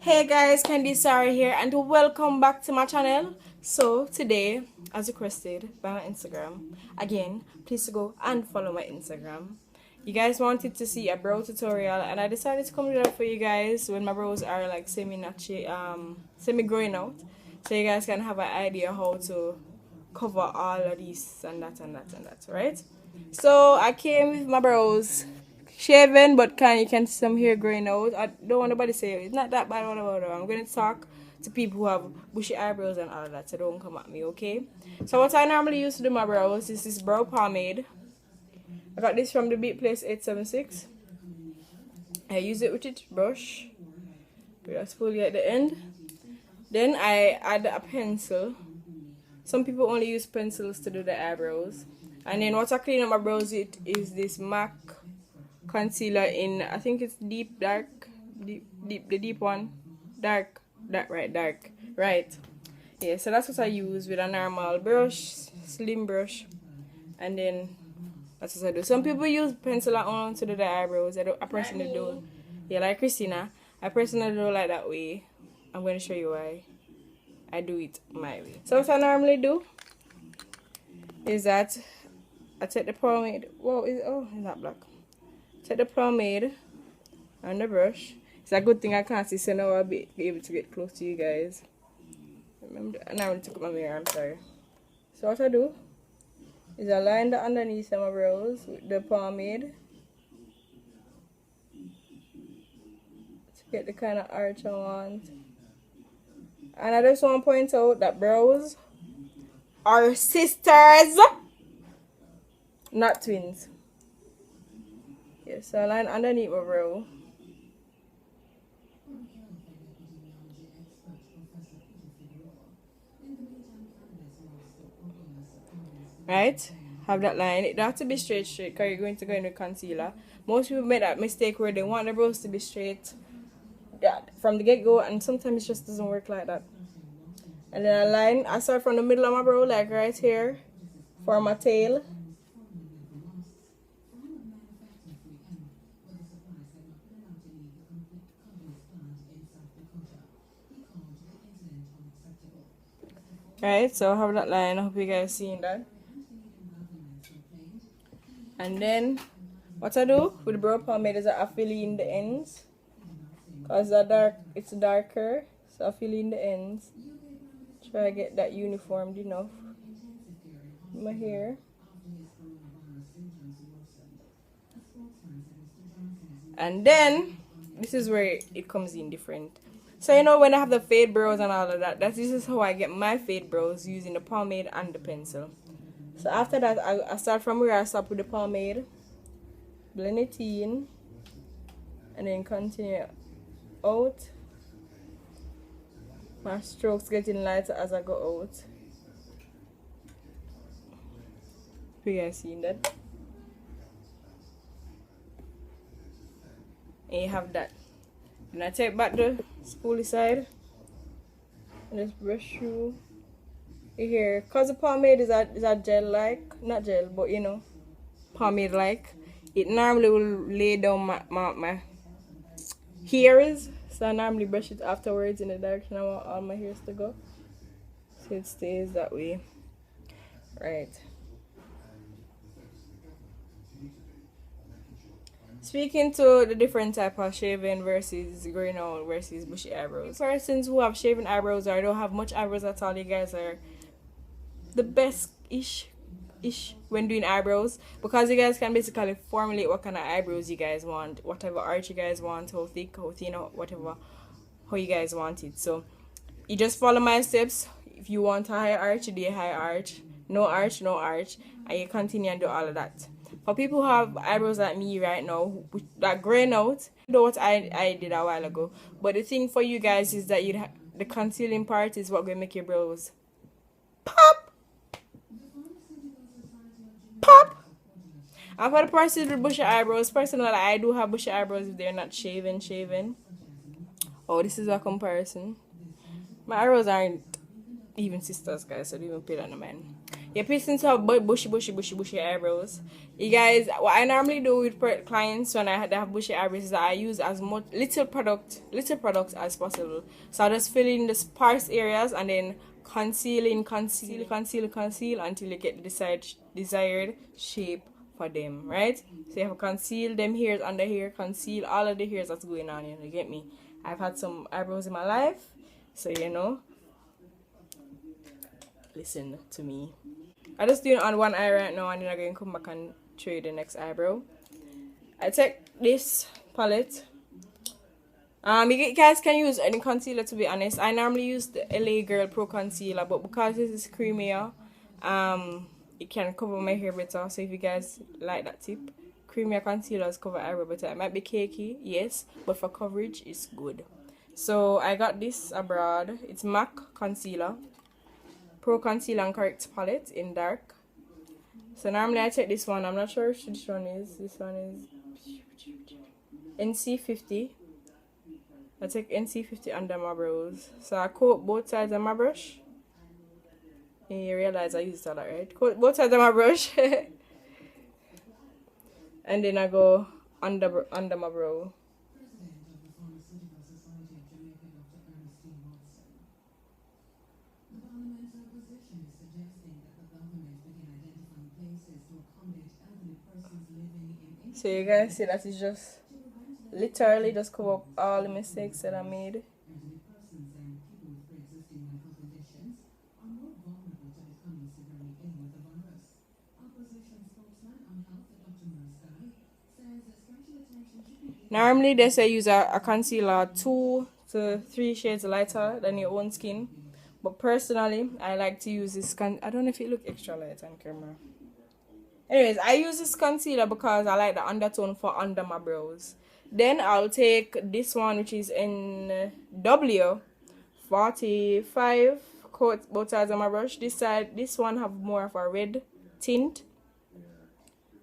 Hey guys, Kandice here and welcome back to my channel. So today, as requested by my Instagram, again, please go and follow my Instagram. You guys wanted to see a brow tutorial and I decided to come do that for you guys when my brows are like semi growing out. So you guys can have an idea how to cover all of these and that and that and that, right? So I came with my brows shaven, but you can see some hair growing out. I don't want nobody to say it's not that bad. Whatever. I'm going to talk to people who have bushy eyebrows and all of that, so don't come at me, okay? So what I normally use to do my brows is this brow pomade. I got this from the Beat Place 876. I use it with its brush. With a spoolie at the end. Then I add a pencil. Some people only use pencils to do the eyebrows. And then what I clean up my brows with is this MAC concealer in, I think it's the deep one. Dark. Right. Yeah, so that's what I use with a normal brush, slim brush. And then that's what I do. Some people use pencil on to do the eyebrows. I personally do. Yeah, like Christina. I personally do like that way. I'm going to show you why I do it my way. So what I normally do is that I take the pomade. Whoa, it's not black. Take the pomade and the brush. It's a good thing I can't see, so now I'll be able to get close to you guys. Remember, now I took my mirror, I'm sorry. So what I do is I line the underneath of my brows with the pomade to get the kind of arch I want. And I just want to point out that brows are sisters, not twins. Yes, so I line underneath my brow. Right? Have that line. It don't have to be straight because you're going to go in with concealer. Most people make that mistake where they want the brows to be straight, yeah, from the get-go, and sometimes it just doesn't work like that. And then I start from the middle of my brow, like right here, for my tail. Right, so I have that line. I hope you guys seeing that. And then what I do with the brow pomade is I fill in the ends, cause it's darker, so I fill in the ends. Try to get that uniformed enough in my hair. And then this is where it comes in different. So you know when I have the fade brows and all of that, this is how I get my fade brows, using the pomade and the pencil. So after that, I start from where I stop with the pomade, blend it in, and then continue out. My strokes getting lighter as I go out. You guys seeing that? And you have that. And I take back the spoolie side and just brush through your hair. Cause the pomade is a gel like, not gel, but you know, pomade like. It normally will lay down my hairs. So I normally brush it afterwards in the direction I want all my hairs to go. So it stays that way. Right. Speaking to the different type of shaving versus growing out versus bushy eyebrows. Persons who have shaven eyebrows or don't have much eyebrows at all, you guys are the best-ish when doing eyebrows, because you guys can basically formulate what kind of eyebrows you guys want, whatever arch you guys want, how thick, how thin, whatever, how you guys want it. So you just follow my steps. If you want a high arch, you do a high arch. No arch, and you continue and do all of that. For people who have eyebrows like me right now that graying out, you know what I did a while ago. But the thing for you guys is that the concealing part is what will make your brows pop. And for the person with bushy eyebrows, personally, I do have bushy eyebrows if they're not shaven. Oh, this is a comparison. My eyebrows aren't even sisters, guys, so don't even pay that no mind. Your patients have bushy eyebrows. You guys, what I normally do with clients when they have bushy eyebrows is that I use as much little products as possible. So I just fill in the sparse areas and then conceal until you get the desired shape for them, right? So you have to conceal them hairs under here, conceal all of the hairs that's going on, you get me? I've had some eyebrows in my life, so listen to me. I just doing it on one eye right now, and then I'm going to come back and show you the next eyebrow. I take this palette. You guys can use any concealer, to be honest. I normally use the LA Girl Pro Concealer, but because this is creamier, it can cover my hair better. So if you guys like that tip, creamier concealers cover eyebrow better. It might be cakey, yes, but for coverage, it's good. So I got this abroad. It's MAC Concealer. Pro Concealer and Correct palette in dark. So normally I take this one. I'm not sure which this one is. This one is NC50. I take NC50 under my brows. So I coat both sides of my brush. And you realize I used that right. Coat both sides of my brush. And then I go under my brow. So you guys see that it's just literally just cover up all the mistakes that I made. Normally they say use a concealer 2 to 3 shades lighter than your own skin, but personally I like to use this I don't know if it look extra light on camera. Anyways, I use this concealer because I like the undertone for under my brows. Then I'll take this one, which is in W45, coat both sides of my brush. This one have more of a red tint,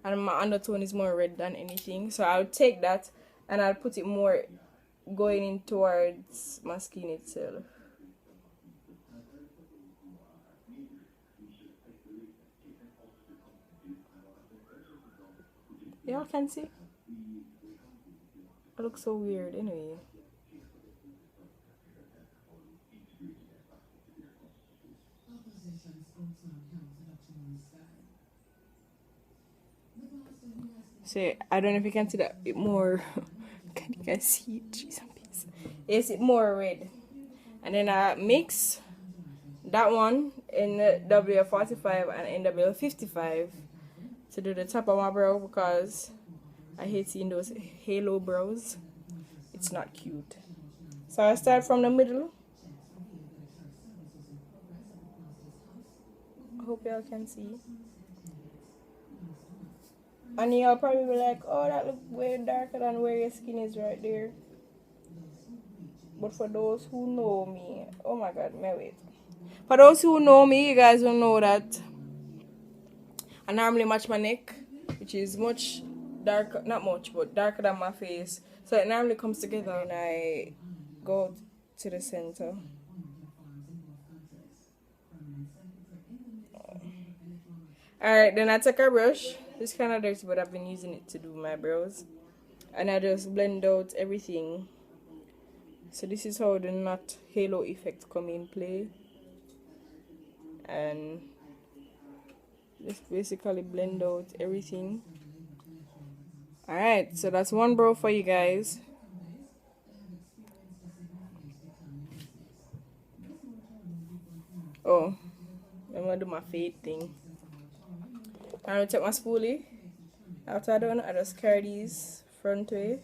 and my undertone is more red than anything. So I'll take that and I'll put it more going in towards my skin itself. Y'all can see? It looks so weird anyway. So I don't know if you can see that bit more. Can you guys see it? Jeez and peace. Yes, it's more red. And then I mix that one in W45 and in W55 to do the top of my brow because I hate seeing those halo brows. It's not cute. So I start from the middle. I hope y'all can see. And y'all probably be like, oh, that looks way darker than where your skin is right there. But for those who know me, oh my god, wait. For those who know me, you guys will know that I normally match my neck, which is much darker, not much, but darker than my face. So it normally comes together and I go to the center. Alright, then I take a brush. It's kind of dirty, but I've been using it to do my brows. And I just blend out everything. So this is how the not halo effect come in play. And just basically blend out everything. Alright, so that's one brow for you guys. Oh, I'm gonna do my fade thing. I'm gonna take my spoolie. After I'm done, I just carry these front way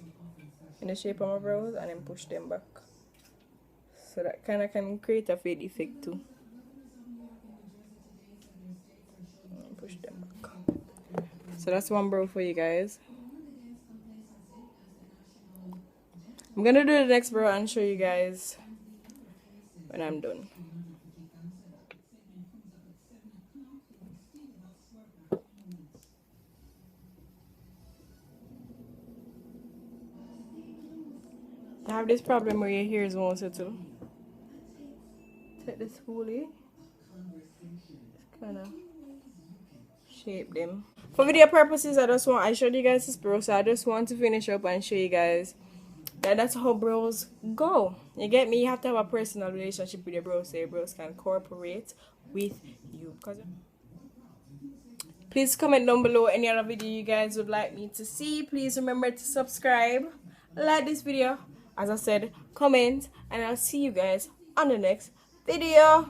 in the shape of my brows and then push them back. So that kind of can create a fade effect too. And push them back. So that's one brow for you guys. I'm gonna do the next brow and show you guys when I'm done. I have this problem where your hairs won't settle. Take this spoolie. Just kind of shape them. For video purposes, I showed you guys this brow, so I just want to finish up and show you guys that that's how brows go. You get me? You have to have a personal relationship with your brows so your brows can cooperate with you. Please comment down below any other video you guys would like me to see. Please remember to subscribe, like this video, as I said, comment, and I'll see you guys on the next video.